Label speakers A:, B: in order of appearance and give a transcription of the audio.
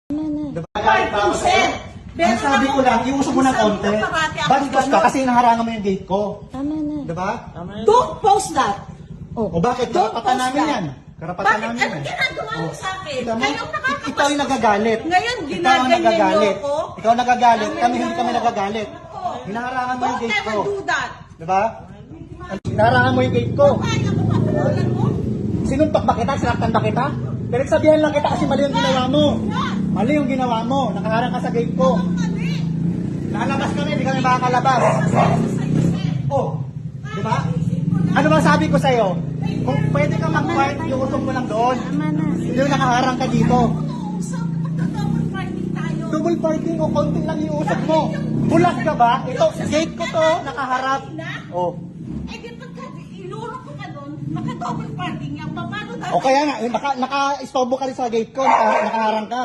A: Diba? Galit pa ako sa'yo. Ang sabi ko lang, iusok mo ng konti. Bastos ka kasi naharangan mo yung gate ko.
B: Tama na.
A: Diba?
C: Don't post that.
A: O bakit?
C: Don't
A: Karapatan
C: post
A: namin
C: that.
A: yan. Karapatan
C: Bakit?
A: namin
C: Ano
A: yan.
C: ginagawa mo sa akin?
A: Ikaw,
C: Kayong nakakapas...
A: ikaw yung nagagalit.
C: Ngayon,
A: Ikaw ang
C: ginaganyan
A: nagagalit.
C: niyo ako.
A: Ikaw nagagalit. Kami hindi
C: Ganyan
A: kami
C: niyo.
A: nagagalit. Hinaharangan mo yung
C: Don't
A: gate
C: ever
A: ko.
C: do that.
A: Diba? Hinaharangan mo yung gate ko.
C: Kaya mo, papulan mo.
A: Sinuntok ba kita? Sinaktan ba kita? Pinagsabihan lang kita kasi mali yung ginawa mo. Mali yung ginawa mo. Nakaharang ka sa gate ko. Lalabas kami, hindi kami makakalabas. Oh, di ba? Ano bang sabi ko sa'yo? Kung pwede ka mag-fight, iusok mo lang doon.
B: Tama na.
A: Hindi yung nakaharang ka dito.
C: Double parking tayo.
A: Double parking o konting lang iusok mo. Bulag ka ba? Ito, gate ko to, nakaharap. Oh.
C: Eh di pagka ilurok ko ka doon, maka-double parking yan. Paano dapat?
A: O kaya nga, naka-istorbo ka rin sa gate ko, nakaharang ka.